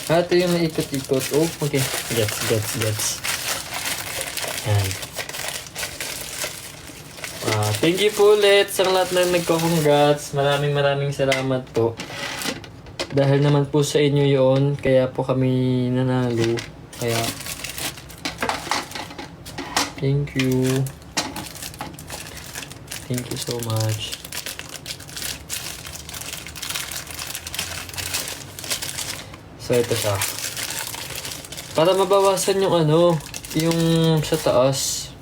Ito yung maikot-ikot. Oh, okay. Gets. Yan. Thank you po ulit sa lahat na nagko-congrats. Maraming salamat po. Dahil naman po sa inyo yon, kaya po kami nanalo. Kaya, thank you. Thank you so much. So, ito siya. Para mabawasan yung yung sa taas.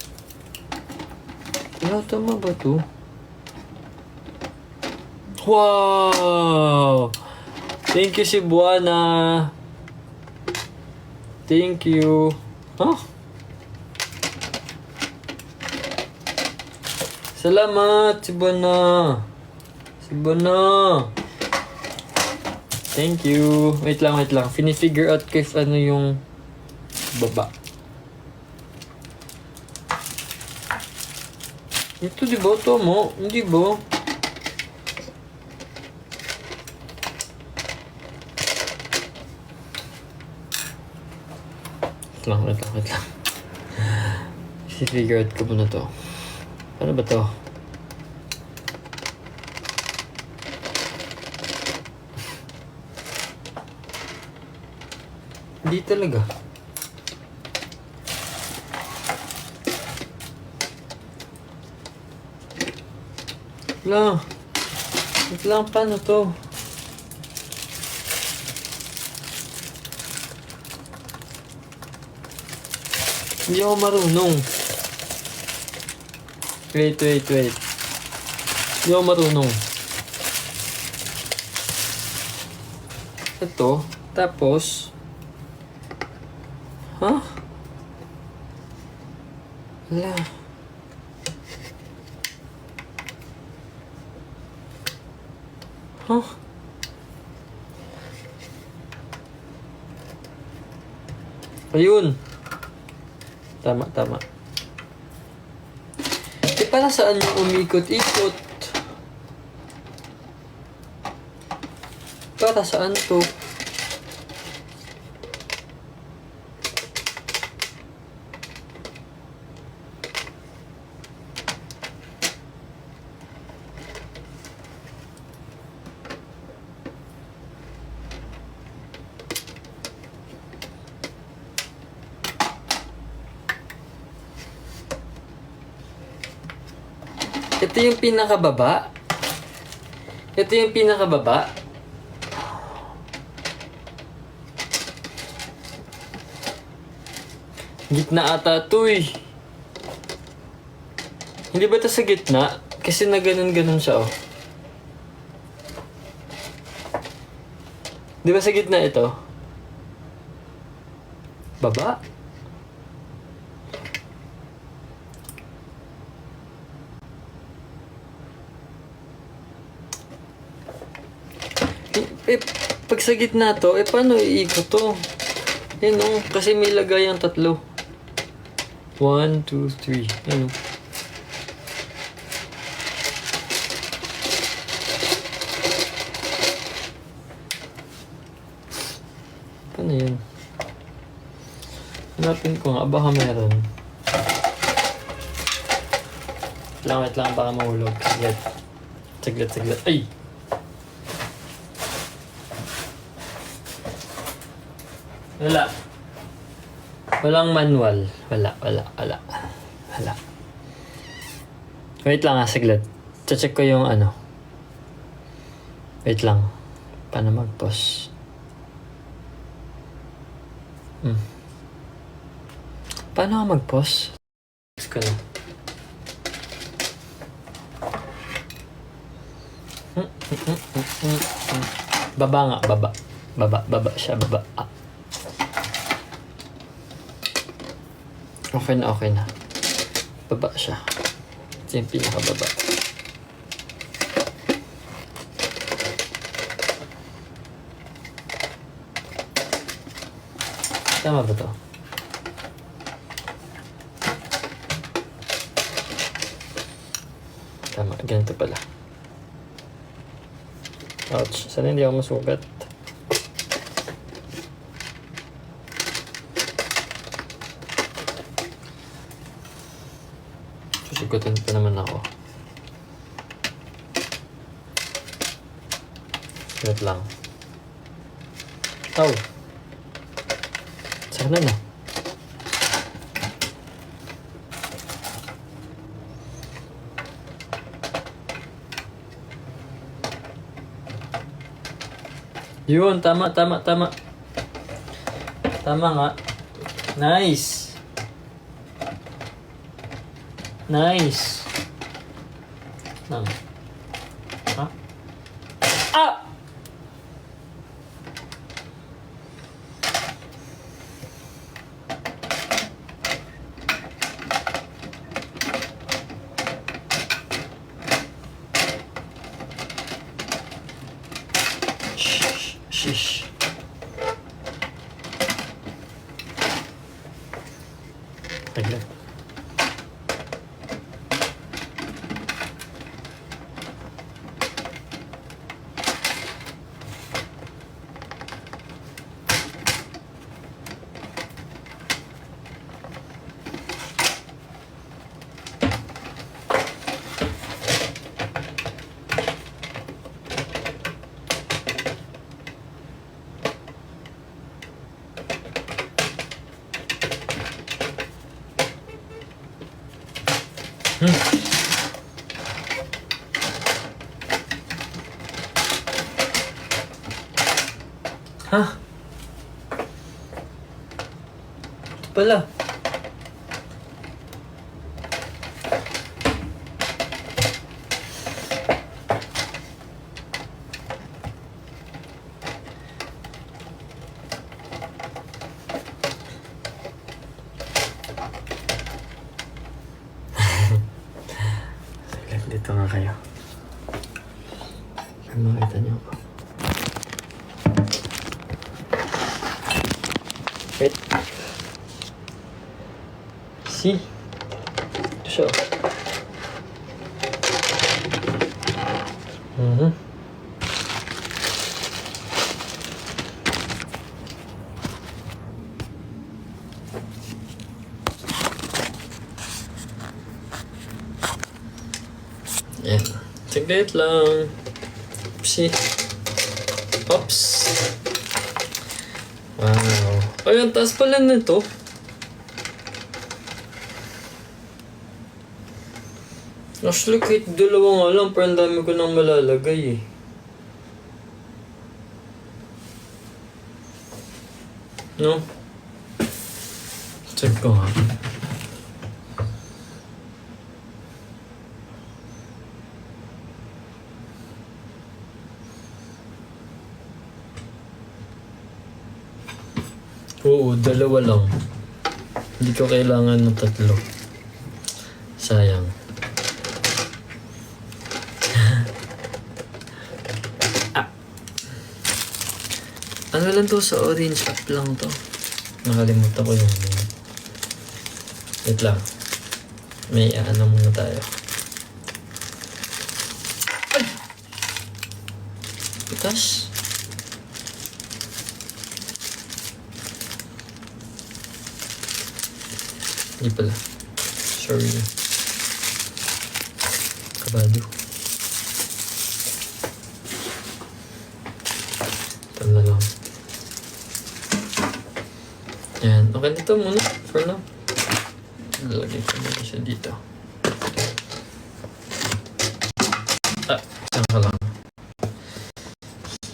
Tama ba to? Wow! Thank you, Cebuana. Thank you. Huh? Salamat, Cebuana. Thank you. Wait lang. Fini-figure out ko if yung baba. Ito di ba? Ito mo? Hindi ba? Wait lang. Figure out ko muna to. Ano ba to? Hindi talaga. Wait lang, paano to? Hindi ako marunong. Wait. Hindi ako marunong. Ito, tapos, Wala. Ayun. Tama. Para saan yung umikot-ikot? Para saan to? Ito yung pinakababa. Gitna ata ito eh. Hindi ba ito sa gitna? Kasi na ganun siya oh. Di ba sa gitna ito? Baba? Pag sa gitna to, paano iikot to? Kasi may lagayang 3. 1, 2, 3. Paano yun? Hanapin ko nga, baka meron. Wait lang, baka mahulog. Saglit. Ay! Wala. Walang manual. Wala. Wait lang saglit. Check ko yung Wait lang. Paano mag-pause? Paano mag-pause? Ko na. Baba nga. Baba siya. Okay na. Baba siya. Ito yung pinakababa. Tama ba to? Tama, ganito pala. Ouch, sana hindi ako masugat. sagutin pa naman ako. Wait lang. Oh. Sana na. Yun, tama. Tama nga. Nice. Lang. Ha? Ah! Shish. Agad. Ha? Ito pala. Dito nga kayo. Para makita niyo ako. Wait. See? Ito siya. Yan. Saglit lang. Oopsie. Oops. Wow. Ay, ang taas pala nito. Actually, kahit dalawa nga lang, pero ang dami ko nang malalagay eh. No? Check ko nga. Oo, dalawa lang. Hindi ko kailangan ng 3. Sayang. Ano lang to sa orange up lang to. Nakalimutan ko yung wait lang. May ano muna tayo. Ay! Pitas? Hindi pala. Sorry. Kabado. Ito na lang. Yan. Okay na ito muna. For now. Lalagay ko muna siya dito. Diyan ka lang.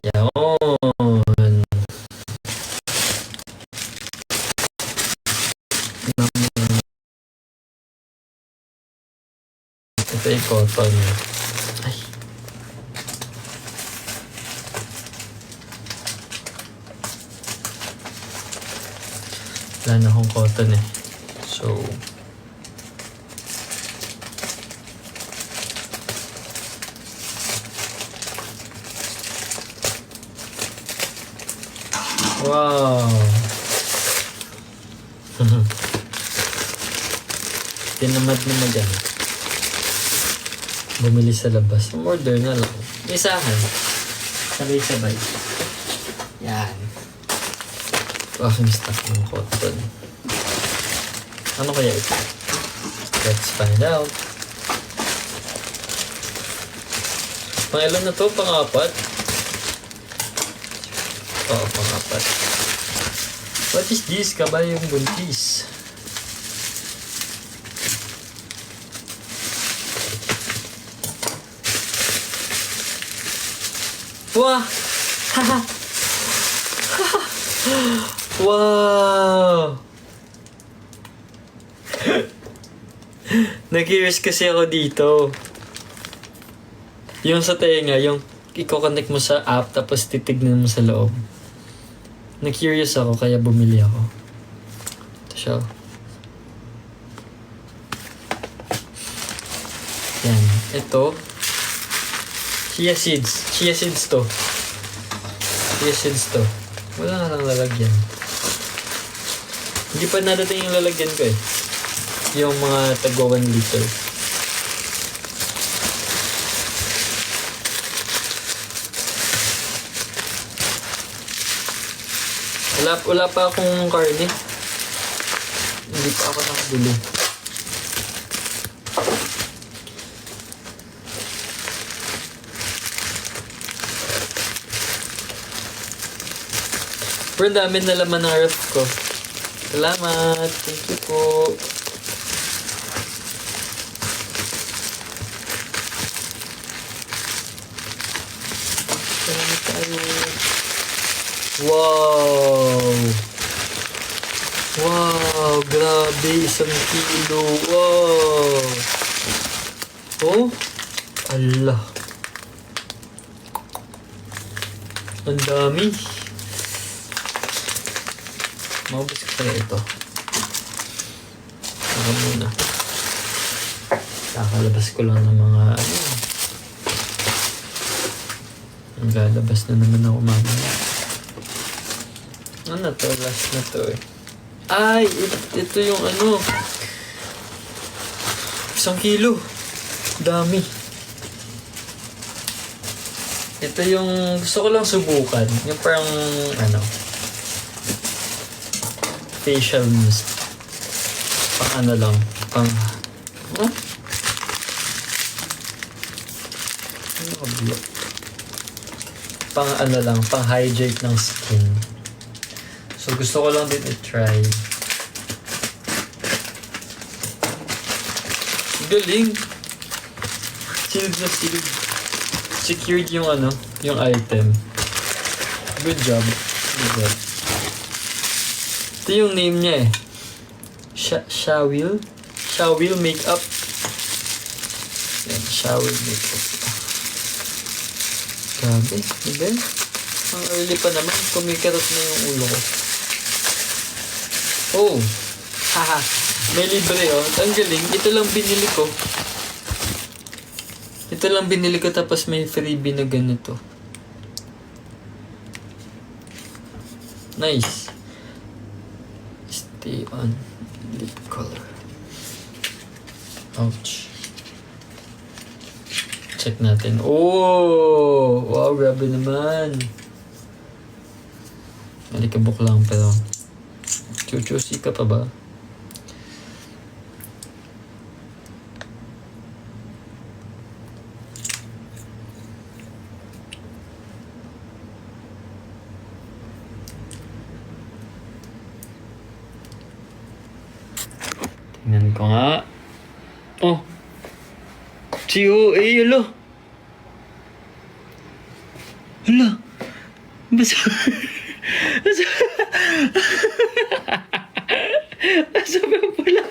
Yan. Ito yung cotton. Ay. Wala na akong cotton eh. So, wow! Tinamad naman dyan. Bumili sa labas. Order na lang. Isahan. Sabay-sabay. Yan. Aking stock ng cotton. Ano kaya ito? Let's find out. Pangilan na to? Pang-apat? Oo, pang-apat. What is this? Kabayong buntis. Wah! Haha! Wow! Nag-curious kasi ako dito. Yung sa tenga, yung i-connect mo sa app tapos titignan mo sa loob. Na-curious ako kaya bumili ako. Ito siya. Yan. Ito. Chia seeds. Chia seeds to. Chia seeds to. Wala nga lang lalagyan. Hindi pa nadating yung lalagyan ko eh. Yung mga tagwa 1 liter. Wala pa akong karne. Hindi pa ako nakabili. Pero dami na laman ng ref ko. Salamat. Thank you po. Salamat tayo. Wow! Wow! Grabe! 1 kilo! Wow! Oh? Allah! Ang dami! Maubos ko pala ito. Saka muna. Kakalabas ko lang ng mga Maglalabas na naman ako mamaya. Ano to? Last na to eh. Ay! Ito yung 1 kilo. Dami. Ito yung gusto ko lang subukan. Yung parang facial mist. Pang lang. Pang pang lang. Pang hydrate ng skin. So gusto ko lang din i-try. Galing. Silid na silid. Secured yung yung item. Good job. Good job. Ito yung name niya eh. Shawil? Shawil Makeup. Yan, Shawil Makeup. Grabe, diba? Ang early pa naman, kumikarot na yung ulo ko. Oh! Haha! May libre oh. Ang galing. Ito lang binili ko. Ito lang binili ko tapos may freebie na ganito. Nice. Stay on lip color. Ouch. Check natin. Oh! Wow, grabe naman. Malikabok lang pero chuchusi ka pa ba? Tingnan ko nga. Oh! COA, alo! Hala! Basta... Sabi mo pala...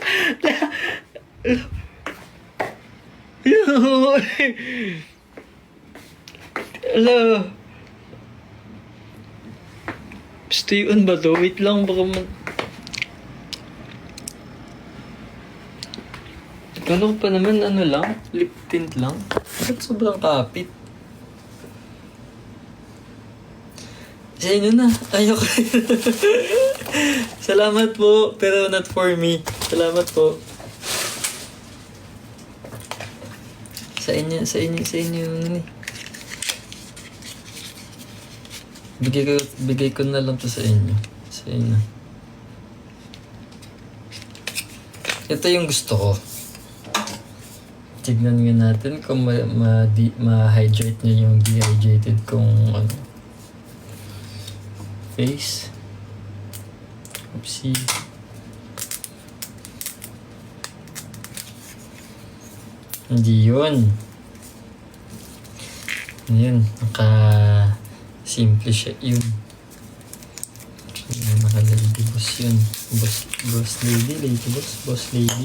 Hala! Stay on ba to? Wait lang, baka Kala ko pa naman lang, lip tint lang. Bakit sobrang kapit? Sa inyo na, ayoko. Salamat po, pero not for me. Salamat po. Sa inyo yun eh. Bigay ko na lang to sa inyo. Sa inyo. Ito yung gusto ko. tignan nga natin kung ma-hydrate niya yung dehydrated kong ano, face. Oopsie. Hindi yun. Yun, naka-simple siya yun. Naka-lady boss yun. Boss lady, boss lady.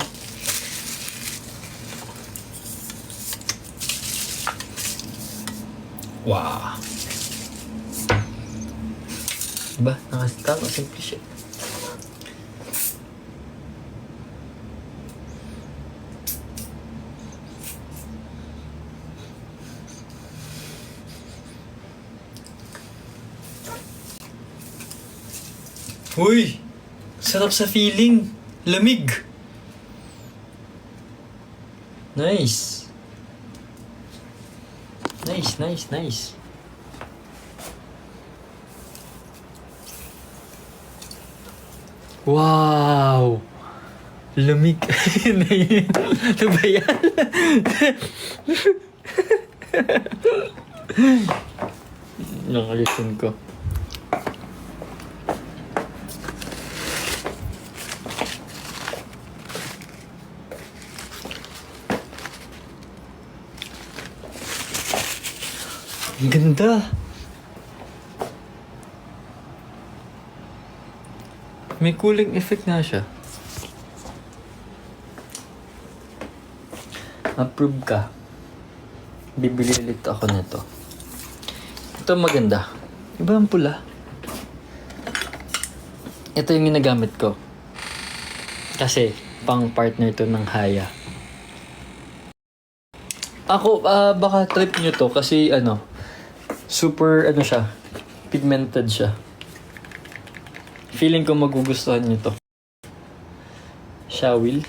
Wow. Diba? Nakasitama, simple siya. Uy! Sarap sa feeling. Lamig. Nice. Nice. Wow! Lamig. Ano ba yan? Nakalisin ko. Ang ganda. May cooling effect nga siya. Approve ka. Bibili ulit ako nito. Ito maganda. Iba ang pula. Ito yung ginagamit ko. Kasi pang partner to ng Haya. Ako, baka trip nyo to kasi super siya, pigmented siya. Feeling ko magugustuhan nyo to. Shawil.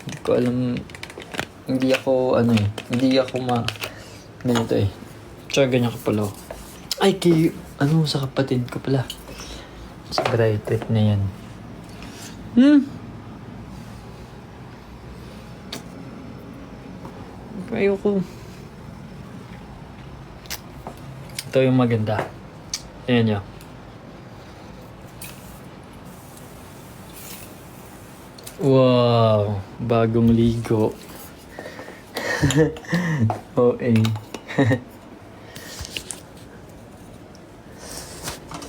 Hindi ko alam, hindi ako ganito eh. Tsaka ganyan ko pala. Ay, sa kapatid ko pala. Sa bright trip na yan. Ayoko. Ito yung maganda. Ayan nyo. Wow! Bagong ligo. Okay.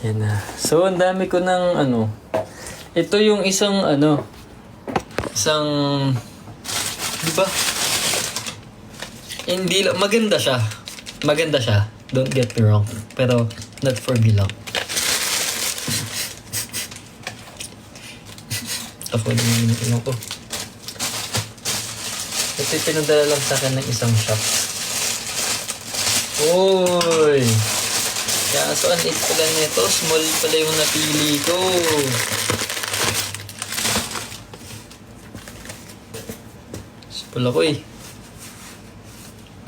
Yan na. So, ang dami ko ng ito yung isang diba? Hindi lang, maganda siya. Don't get me wrong. Pero, not for me lang. Ako naman yung ilang ko. Ito yung pinadala lang sa akin ng isang shop. Uy! Kaso, ang liit pala nito. Small pala yung napili ko. Small ako eh.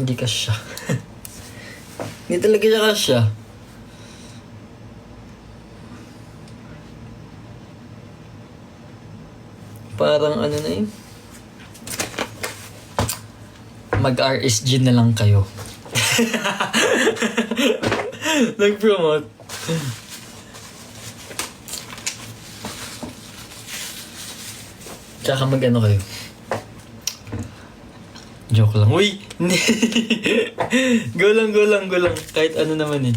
Hindi kasya. Hindi talaga siya kasya. Parang na eh. Mag-RSG na lang kayo. Nag-promote. Tsaka kayo. Joke lang. Uy! Go lang. Kahit naman eh.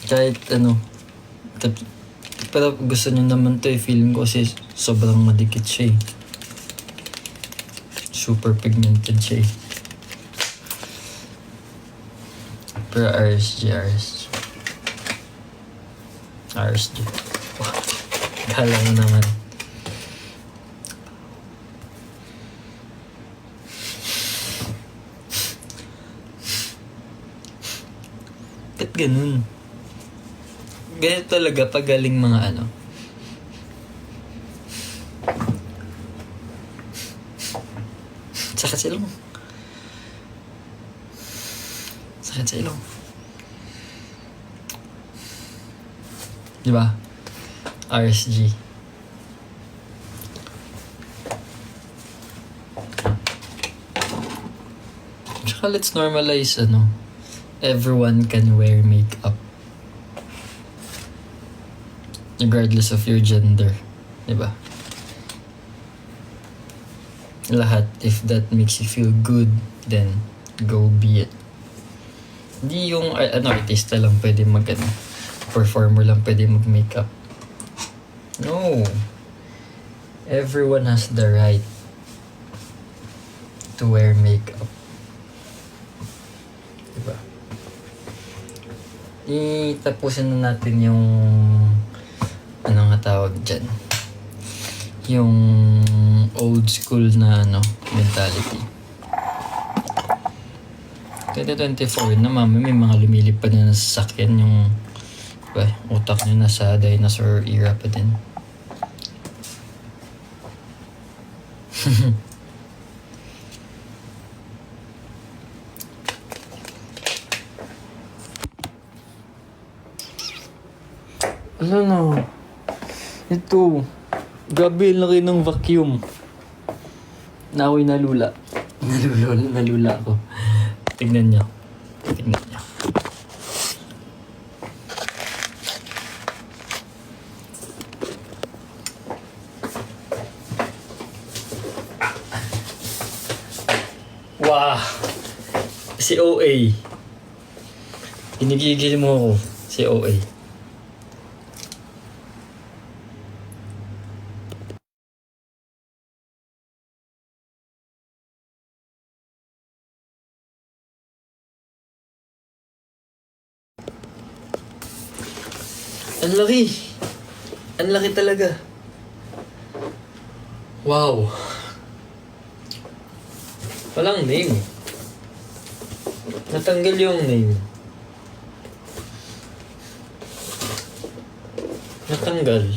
Kahit Pero gusto nyo naman to eh. Feeling ko kasi sobrang madikit siya eh. Super pigmented siya eh. Pero RSG. Wow. Kala mo naman. Ba't ganun? Ganito talaga pag galing mga Sakit sa ilong. Diba? RSG. Tsaka let's normalize, everyone can wear makeup. Regardless of your gender. Diba? Lahat, if that makes you feel good, then go be it. Hindi yung artista lang pwede performer lang pwede mag-makeup. No. Everyone has the right to wear makeup. Diba? Itapusin na natin yung ano nga tawag dyan, yung old school na mentality. 2024 na may mga lumilipad na sasakyan, yung utak nyo nasa dinosaur era pa din. Ito, grabe yung laki ng vacuum. Na ako'y nalula. Nalula ako. Tignan nyo. Wow! Si OA. Pinigigil mo ako. Si OA. Ang laki. Ang laki talaga. Wow. Walang name. Natanggal yung name. Natanggal.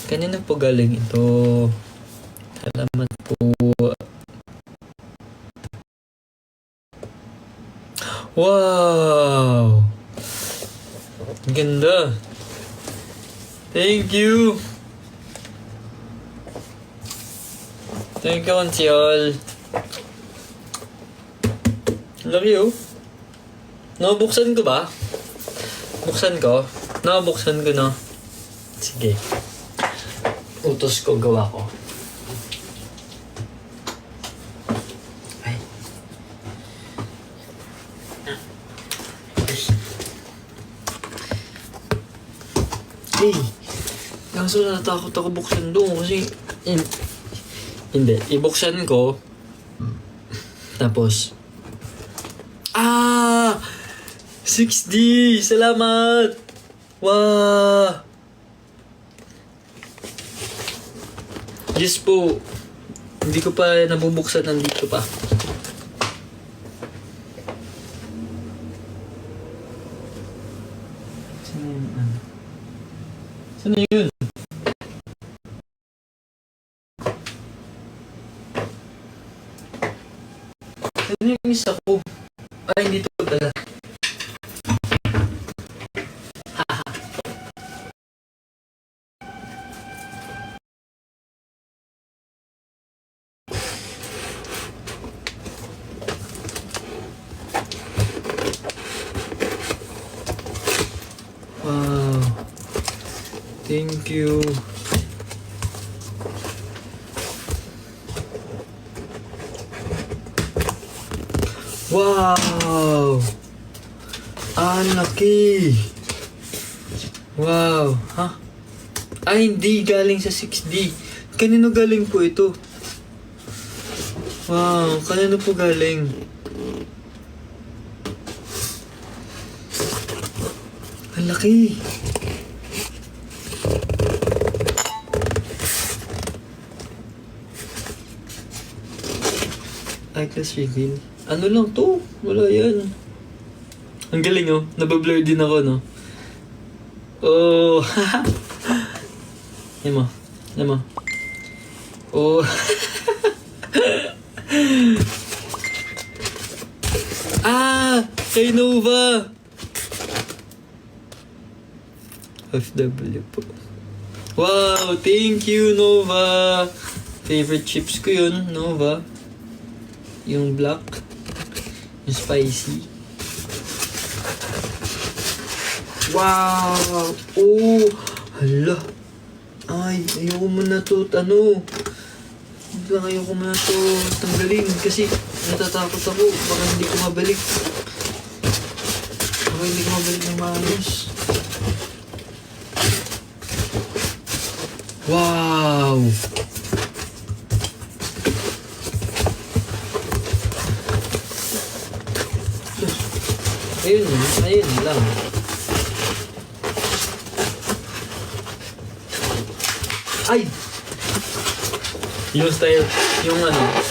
Kanina po galing ito. Salamat po. Wow! Ang ganda. Thank you. Thank you, Ansiol. Love you. Nabuksan ko ba? Buksan ko? Nabuksan ko na. Sige. Utos ko, gawa ko. Ay. Hey, kaso natakot ako buksan doon kasi hindi, ibuksan ko tapos 6D! Salamat! Wow! Yes po, hindi ko pa nabubuksan, nandito pa. Saan na yun? Saan yung isa ko? Ay, hindi to pala. Wow. Thank you. Wow! Ang laki! Wow! Ha? Ay, hindi galing sa 6D. Kanino galing po ito? Wow! Kanino po galing? Ang laki! Eyeglass reveal. Ano lang to? Wala yan. Ang galing oh. Nabablur din ako, no? Oh. Yan mo. Yan mo. Oh. Kay Nova. FW po. Wow, thank you, Nova. Favorite chips ko yun, Nova. yung black, yung spicy. Wow! Oh! Hala! Ay, ayoko muna to, ayoko muna to tanggalin kasi natatakot ako. Baka hindi ko mabalik. Baka hindi ko mabalik ng maayos. Wow! Ayun lang. Ay! Yung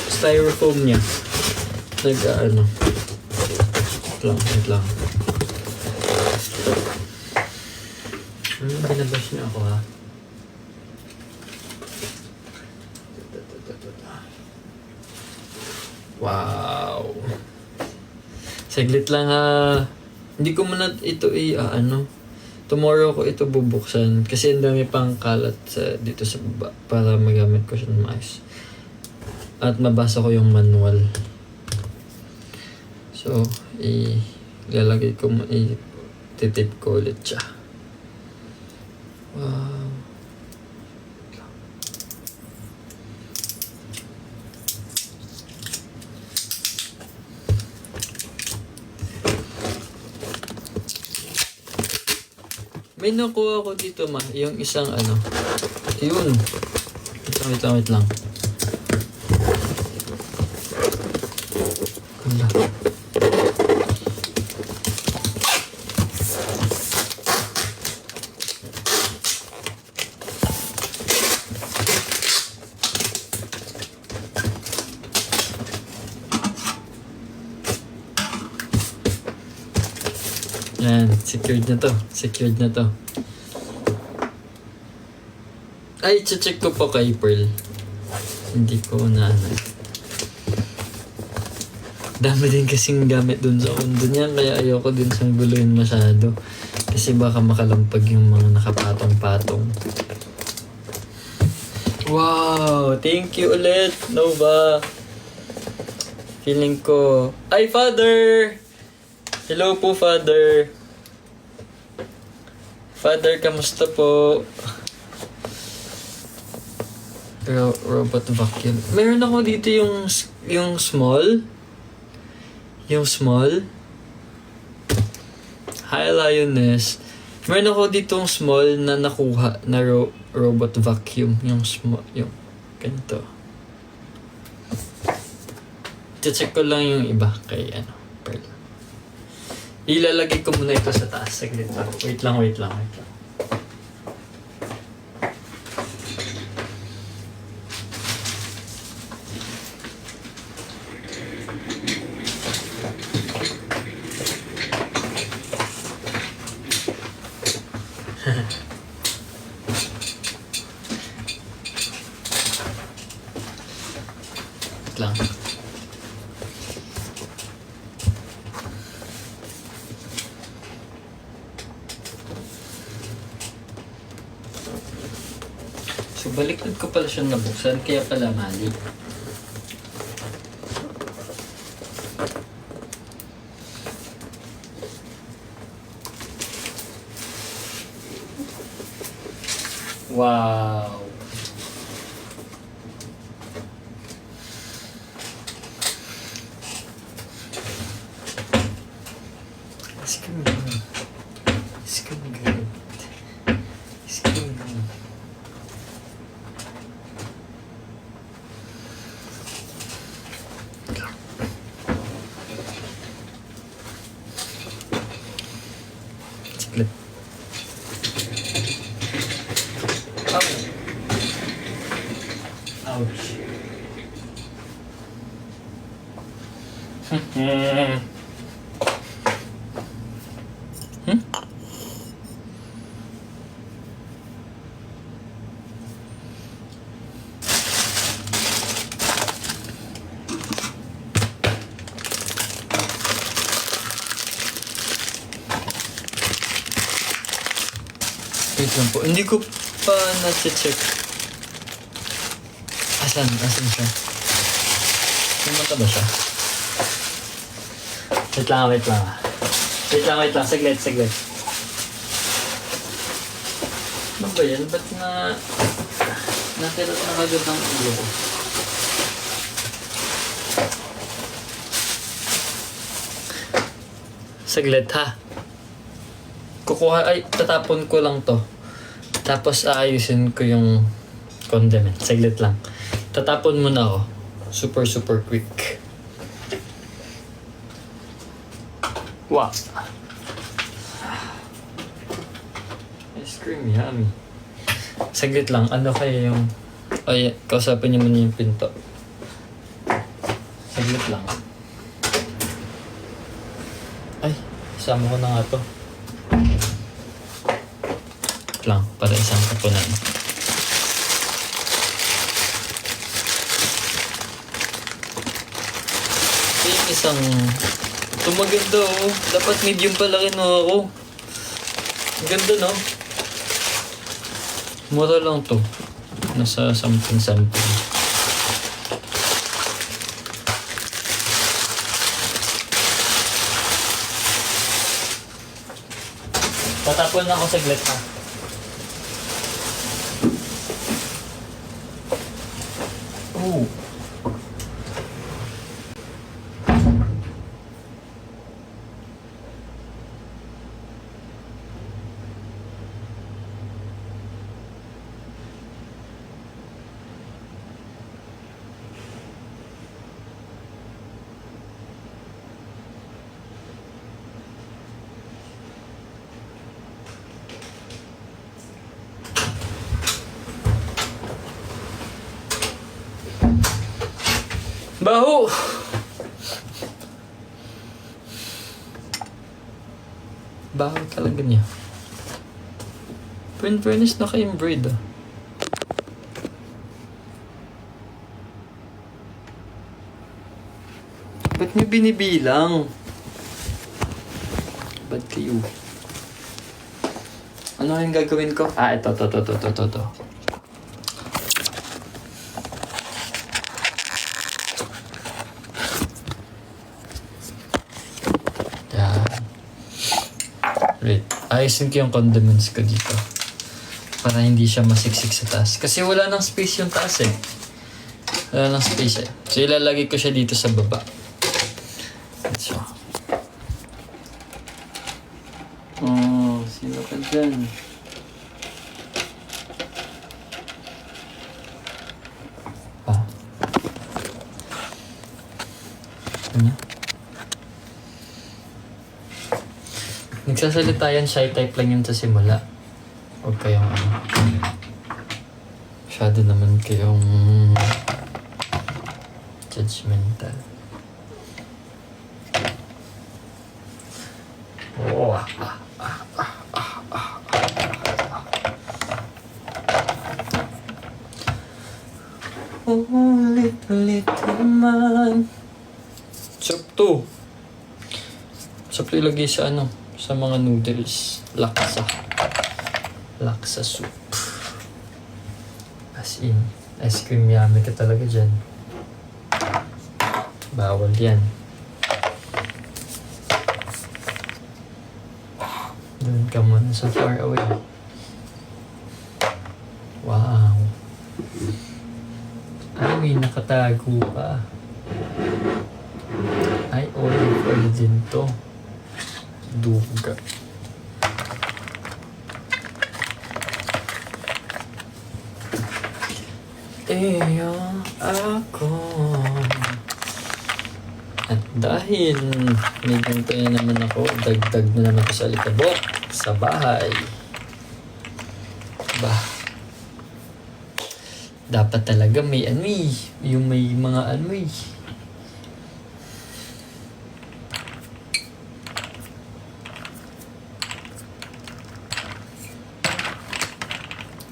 styrofoam niya. Wait lang. Binabash niya ako ha. Wow! Saglit lang ha. Hindi ko muna ito tomorrow ko ito bubuksan kasi ang dami pang kalat dito sa baba para magamit ko siya ng maayos. At mabasa ko yung manual. So, ilalagay ko, titip ko ulit siya. Wow. May nakuha ko dito yung isang yun. Wait lang. Hala. Yan, secured na to. Ay, check ko po kay Pearl. Hindi ko na Dami din kasing gamit dun sa kondo niya, kaya ayoko din siyang guluhin masyado. Kasi baka makalampag yung mga nakapatong-patong. Wow! Thank you ulit, Nova. Feeling ko... Ay, Father! Hello po, Father. Father, kamusta po? Robot vacuum. Meron ako dito yung small. Yung small. Hi, Lioness. Meron ako dito yung small na nakuha na robot vacuum. Yung small. Yung ganito. Check ko lang yung iba kay Pearl. Ilalagay ko muna ito sa taas. Saglit lang. Wait lang. Wait lang. So, baliktad ko pala siyang nabuksan, kaya pala mali. Wow! It's good. Split. Ouch. Wait lang po. Hindi ko pa na-check. Asan siya? Pumunta ba siya? Wait lang. Wait lang. Saglit. Ano ba yan? Ba't nakirot na kagad ng ulo ko? Saglit ha. Tatapon ko lang to. Tapos aayusin ko yung condiment. Saglit lang. Tatapon muna ako. Super quick. Wow. Ice cream, yummy. Saglit lang. Ano kaya yung... Ay, kausapin niyo muna yung pinto. Saglit lang. Ay, isama ko na nga to. Lang, para isang kapunan. Yung isang... Ito maganda oh. Dapat medium pala kinuha ko. Ganda no? Mura lang to. Nasa something. Tatapon na ako saglit ha. Oh. Baho! Baho talaga niya. Fairness naka-embroid ah. Ba't niyo binibilang? Ba't kayo? Ano yung gagawin ko? Ito. Wait, ayusin ko yung condiments ko dito. Para hindi siya masiksik sa taas. Kasi wala nang space yung taas eh. Wala nang space eh. So ilalagay ko siya dito sa baba. So. Oh, sino ka dyan? Ano? Nagsasalita yan, shy type lang yun sa simula. Huwag kayong masyado naman kayong judgmental. Oh. Ulit naman. Sarap to. Sarap ilagay sa sa mga noodles. Laksa soup. As in, ice cream yummy ka talaga dyan. Bawal yan. Doon ka muna sa far away. Wow. Ay, may nakatago pa. Ay, olive oil din to. Duga. Iyo ako. At dahil may ganito naman ako, dagdag na naman ko sa alikabok sa bahay. Dapat talaga may yung may mga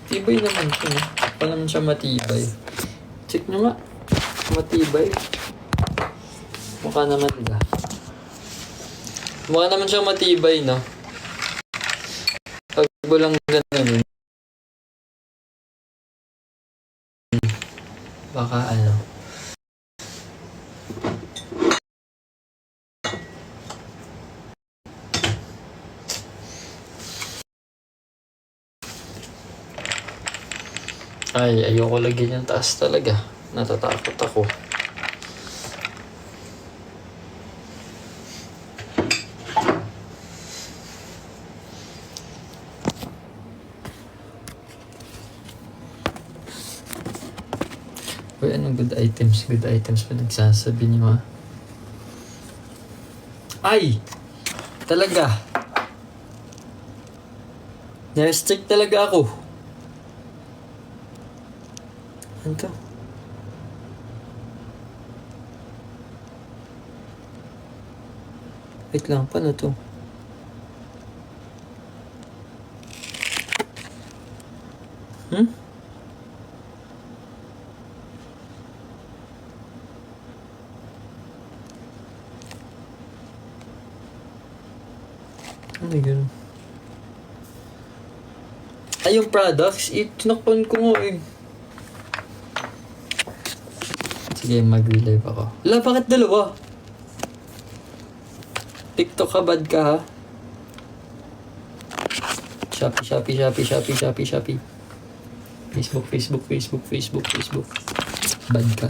Tibay naman ito. Pa naman siya matibay. Check nyo nga. Matibay. Mukha naman siyang matibay, no? Pag walang ganun, baka Ay, ayoko lagyan yung taas talaga. Natatakot ako. Uy, anong good items? Good items pa nagsasabi niyo, ha? Ay! Talaga! Na-restrict talaga ako. Ano to? Wait lang, paano to? Hmm? Ano yun? Ay, yung products, tinakpan ko nga eh. Sige, mag-relive ako. Wala, bakit dalawa? TikTok ka, bad ka ha? Shopee. Facebook. Bad ka.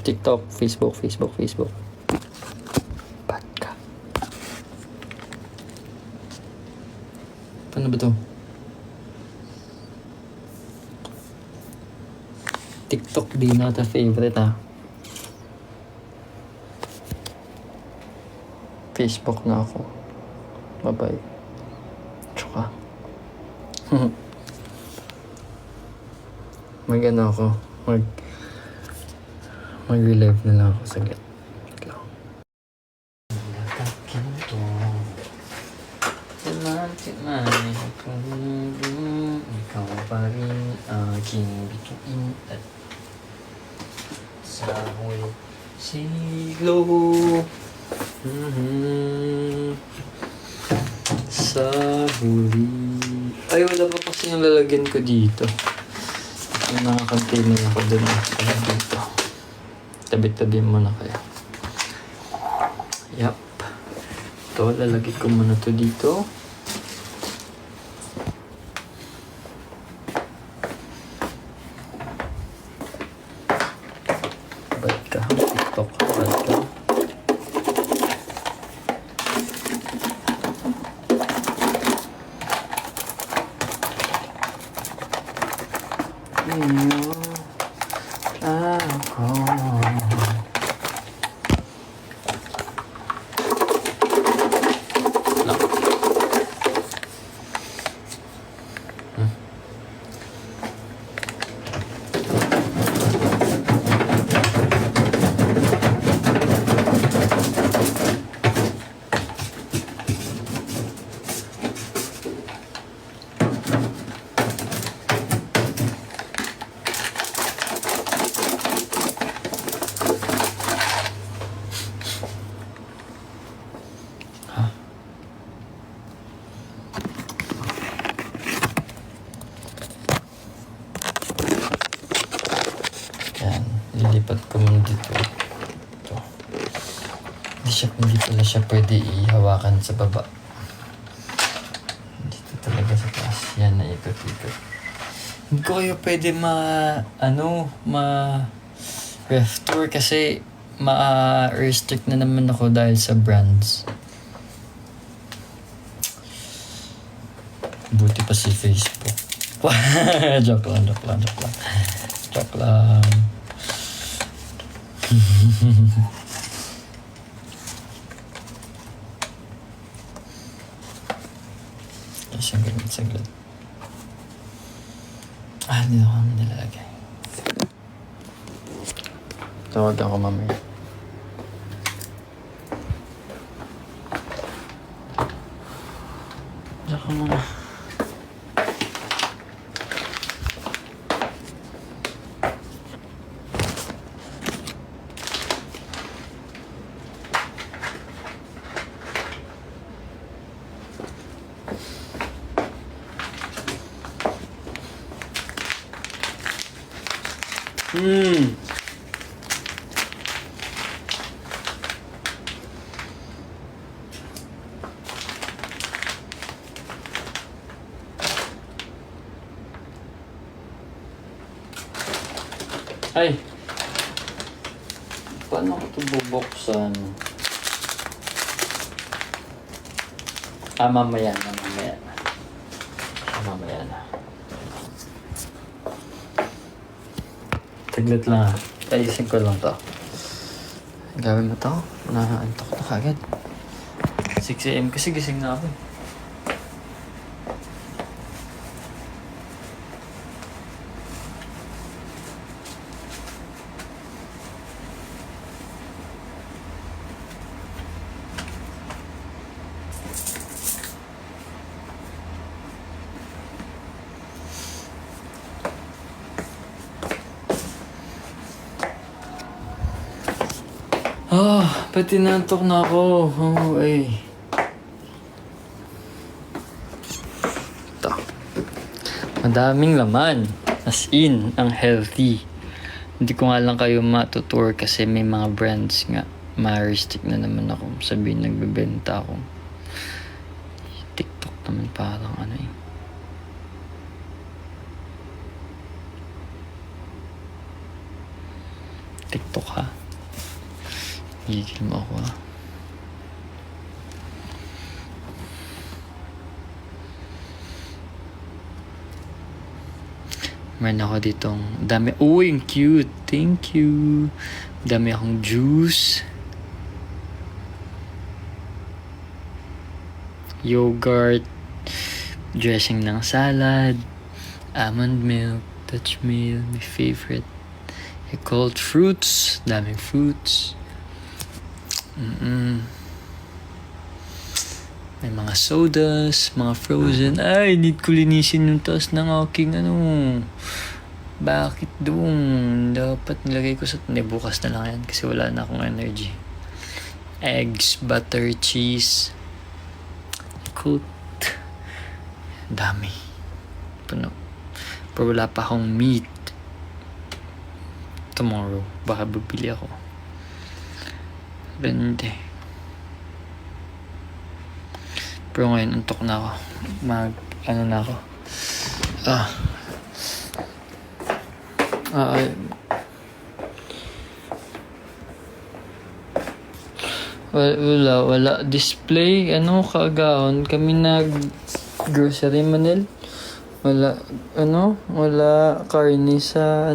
TikTok, Facebook. Bad ka. Paano ba to? TikTok di not a favorite ha. Facebook na ako. Bye-bye. Tsaka. Mag-ano ako. Mag-relive na lang ako saglit. Ikaw. Ikaw pa rin aking bituin at sa huli siglo. Sa huli. Ay, wala pa kasi yung lalagyan ko dito. Yung nakakontainer ako dun. Dito. Tabi-tabi mo na kaya. Yup. Ito, lalagay ko muna to dito. Bad ka. TikTok. Bad ka. Yan, lilipat ko muna dito. Ito. Hindi pala siya pwede ihawakan sa baba. Dito talaga sa taas. Yan, naikot-ikot. Hindi ko kayo pwede ref tour kasi ma-restrict na naman ako dahil sa brands. Buti pa si Facebook. Joke lang. Saglit. Hindi ako nilalagay. Tawag ako mamaya. Diyan ka muna. Ay! Paano ko ito bubuksan? Mamaya na. Mamaya na. Taglit lang ayusin ko lang to. Gawin mo to. Naantok na kagad. 6 AM kasi gising na ako. Pati nantok na ako. Ito. Madaming laman. As in, ang healthy. Hindi ko nga lang kayo matutour kasi may mga brands nga. Ma-restrict na naman ako. Sabihin, nagbebenta ako. TikTok naman parang ano eh. TikTok ha? Gigil mo ako ha. Meron ako ditong dami. Uy, yung cute. Thank you. Dami akong juice. Yogurt. Dressing ng salad. Almond milk. Dutch meal. My favorite. Cold fruits. Daming fruits. May mga sodas, mga frozen. Ay, need ko linisin yung taas ng aking Bakit doon? Dapat nilagay ko sa... Hindi, bukas na lang yan kasi wala na akong energy. Eggs, butter, cheese. Coat. Dami. Puno. Pero wala pa akong meat. Tomorrow, baka bibili ako. Bende. Pero ngayon, antok na ako. Na ako. Wala. Display, kaagahon. Kami grocery Manil. Wala karne sa,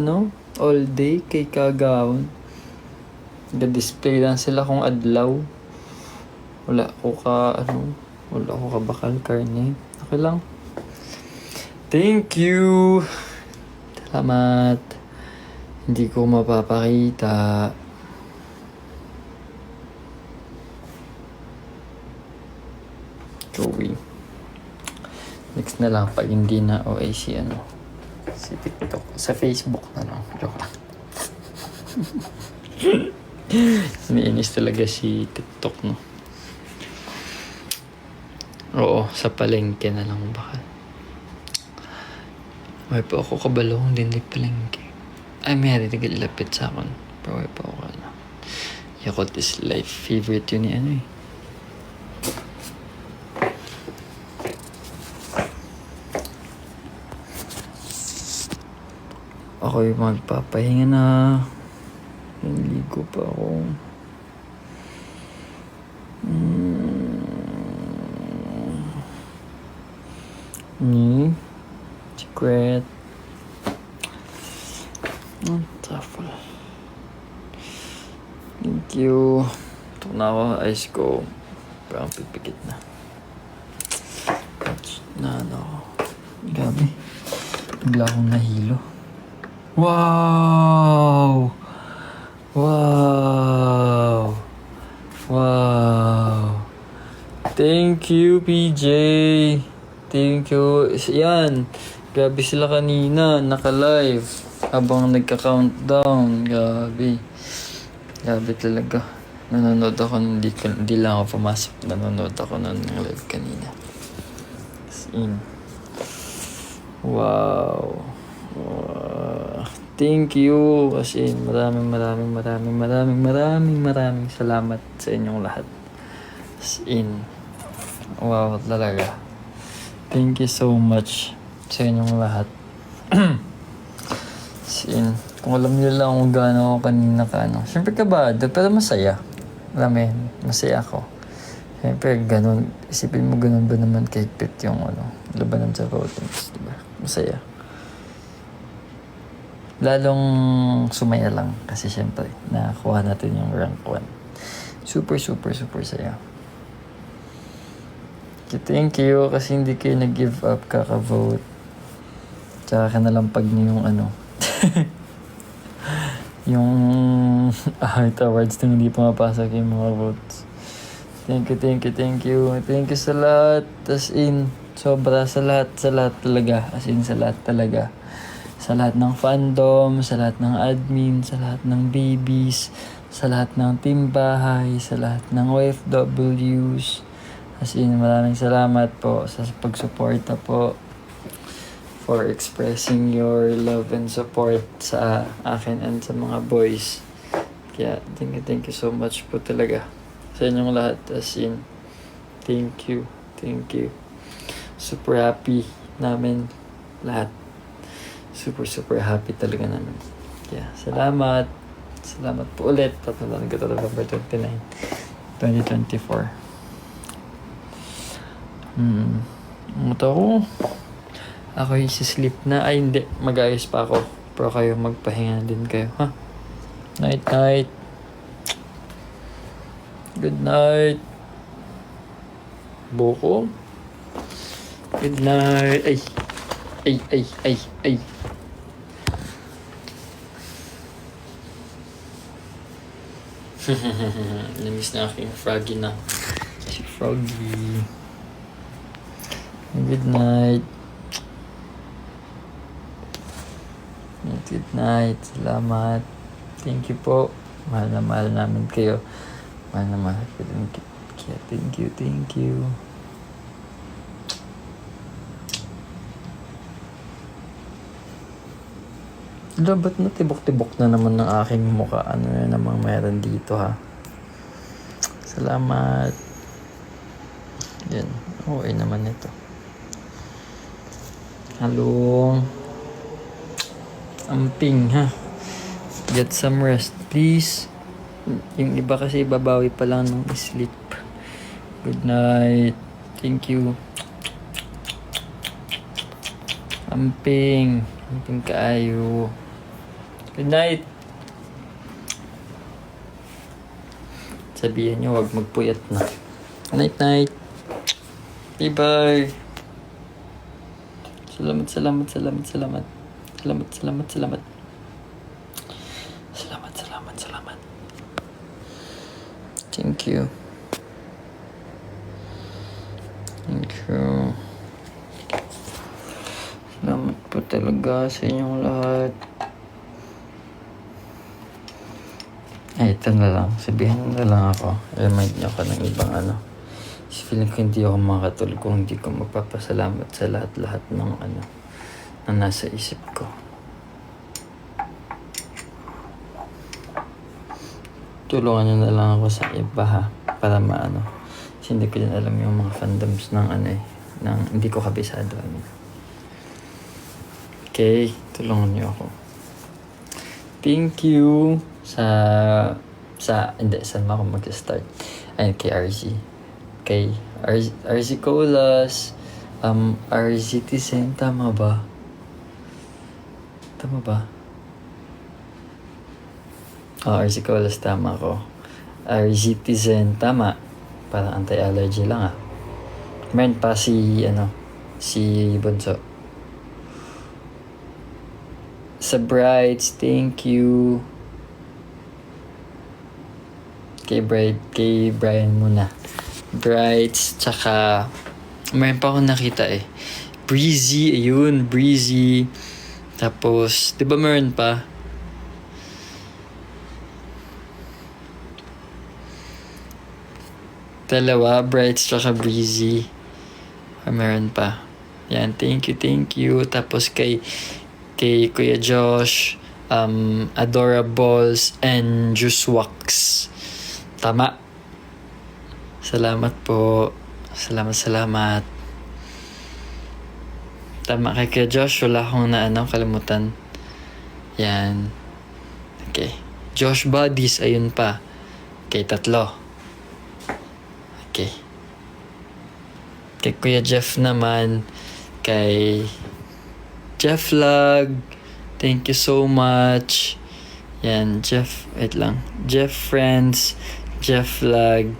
all day kay kaagahon. Nag-display lang sila kung adlaw. Wala ko bakal karne. Okay lang. Thank you. Salamat. Hindi ko mapapakita. Joey. Next na lang pag hindi na OAC si TikTok. Sa Facebook na lang. Joke lang. Niinis talaga si TikTok, no? Oo, sa palengke na lang baka. May pa ako kabalong din di palengke. Ay, may lapit sa akin. Pero may pa ako Yakult is life. Favorite yun ni Ako'y magpapahinga na. Naligo pa ako. Secret. Truffle. Thank you. Ito na ako. Ice ko. Parang pipikit na. Gabi. Bigla akong nahilo. Wow! Thank you, PJ. Thank you. Yan. Grabe sila kanina. Naka-live. Habang nagka-countdown. Grabe talaga. Nanonood ako. Hindi lang ako pumasok. Nanonood ako ng live kanina. As in. Wow. Thank you. As in, maraming salamat sa inyong lahat. As in, wow talaga. Thank you so much sa inyong lahat. As in, Kung alam niyo lang kung gaano ako kanina ka, ano. Siyempre kabado, pero masaya. Alam mo yun, masaya ako. Siyempre, ganun. Isipin mo ganun ba naman kahigpit yung labanan sa votings, diba? Masaya. Lalong sumaya lang kasi siyempre, nakakuha natin yung rank 1. Super, super, super saya. Thank you kasi hindi kayo nag-give up kaka-vote. Tsaka nalampag niyo yung yung Art Awards nung hindi pumapasok yung mga votes. Thank you, thank you, thank you. Thank you sa lahat. As in, sobra sa lahat talaga. As in, sa lahat talaga. Sa lahat ng fandom, sa lahat ng admin, sa lahat ng babies, sa lahat ng team bahay, sa lahat ng OFWs. As in, maraming salamat po sa pagsuporta po, for expressing your love and support sa akin and sa mga boys. Kaya, thank you so much po talaga sa inyong lahat. As in, thank you. Super happy namin lahat. Super, super happy talaga namin. Kaya, salamat. Salamat po ulit. Tatandaan ko ito November 29, 2024. Muto ko. Ako yung sleep na. Ay, hindi. Mag-ayos pa ako. Pero kayo, magpahinga din kayo. Ha? Night, night. Good night. Boko. Good night. Ay. Namiss na aking Froggy na. Si Froggy. Good night. Good night. Salamat. Thank you po. Mahal na mahal namin kayo. Mahal na mahal ko din. Kaya thank you. Ba't natibok-tibok na naman ng aking mukha? Ano na namang meron dito, ha? Salamat. Yan. Okay naman ito. Hello. Amping, ha? Get some rest, please. Yung iba kasi babawi pa lang ng sleep. Good night. Thank you. Amping kaayo. Good night. Sabihin nyo, wag magpuyat na. Night, night. Bye-bye. Salamat. Thank you. Salamat po talaga sa inyong lahat. Ay, ito na lang. Sabihin na lang ako. Remind niyo ako ng ibang Feeling ko hindi ako makatulog kung hindi ko magpapasalamat sa lahat-lahat ng na nasa isip ko. Tulungan niyo na lang ako sa iba, ha, para kasi hindi ko din alam yung mga fandoms ng ng hindi ko kabisado. Okay, tulungan niyo ako. Thank you hindi, saan ako mag-start? Ayun, kay RZ. Kay RZ Colas, RZTizen, tama ba? RZ Colas, tama ko. RZTizen, tama. Parang anti-allergy lang, Meron pa si Bunso. Sa Brights, thank you. Kay Brian muna. Brights, tsaka mayroon pa akong nakita Breezy, ayun, Breezy. Tapos, di ba meron pa? Dalawa, Brights tsaka Breezy. Meron pa. Yan, thank you. Tapos kay Kuya Josh, Adorables, and Juice Wax. Tama. Salamat po. Salamat. Tama, kay Kuya Josh, wala akong kalimutan. Yan. Okay. Josh Buddies, ayun pa. Okay, 3. Okay. Kay Kuya Jeff naman, kay Jeff Vlog, thank you so much. Yan, Jeff, wait lang. Jeff Friends, Jeff Vlog,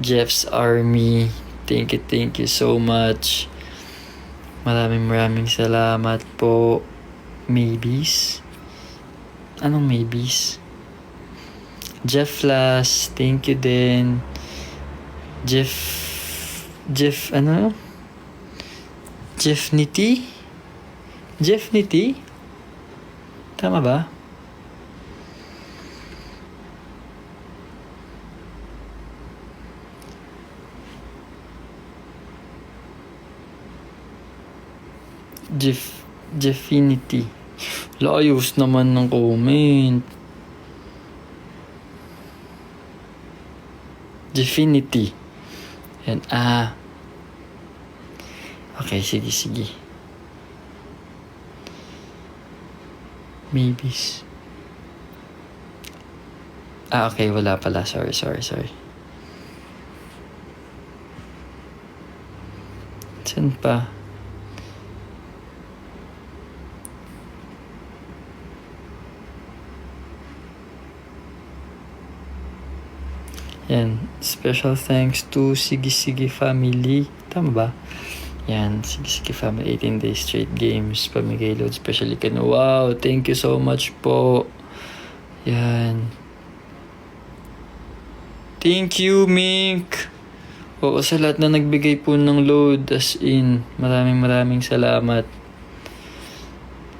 Jeff's Army, thank you so much. Maraming salamat po. Maybes? Anong maybes? Jeff Las, thank you din. Jeff, ano? Jeff Niti? Tama ba? Jeffinity. Layos naman ng comment. Jeffinity. Yan. Okay, sige. Maybes. Okay, wala pala. Sorry. Saan pa? Yan. Special thanks to Sige family. Tama ba? Yan. Sige family. 18 days straight games. Pamigay load. Especially kano. Wow. Thank you so much po. Yan. Thank you, Mink. Oo, sa lahat na nagbigay po ng load. As in. Maraming salamat.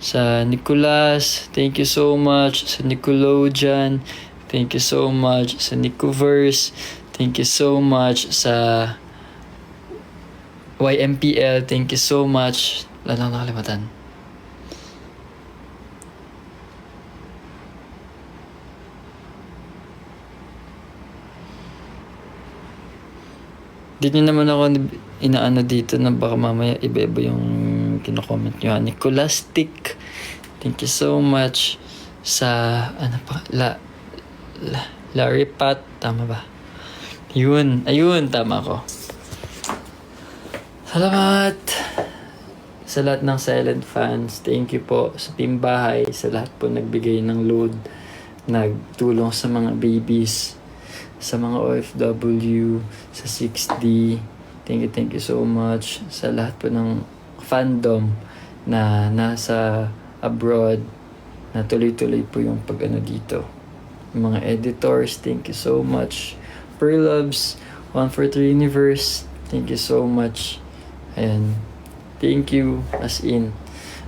Sa Nicolas. Thank you so much. Sa Nickelodeon. Thank you so much sa Nicoverse. Thank you so much sa YMPL. Thank you so much. Wala lang nakalimutan. Di nyo naman ako inaano dito na baka mamaya iba-iba yung kino-comment nyo. Nicolastic. Thank you so much sa ano pa Larry Pat, tama ba? Ayun, tama ko. Salamat sa lahat ng silent fans. Thank you po sa Team Bahay, sa lahat po nagbigay ng load, nagtulong sa mga babies, sa mga OFW, sa 6D. Thank you so much sa lahat po ng fandom na nasa abroad, na tuloy-tuloy po yung pag-ano dito. Mga editors, thank you so much. Perlubs, 143 Universe, thank you so much. Ayan, thank you, as in,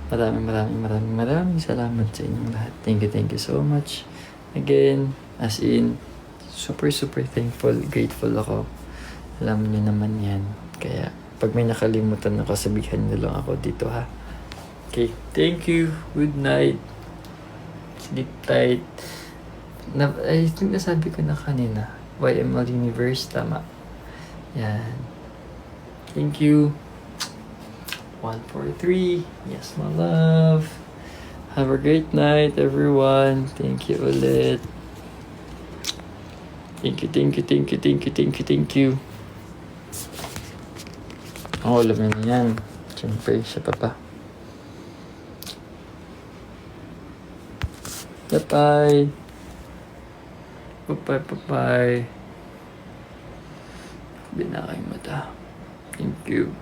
maraming salamat sa inyong lahat. Thank you so much. Again, as in, super thankful, grateful ako. Alam niyo naman yan. Kaya, pag may nakalimutan ako, sabihan niyo lang ako dito, ha. Okay, thank you, good night, sleep tight. I think nasabi ko na kanina. YML Universe, tama. Yan. Thank you. 143. Yes, my love. Have a great night, everyone. Thank you ulit. Thank you. Alam mo na yan. Siyempre, siya pa. Bye-bye. Bye-bye. Binakay mata. Thank you.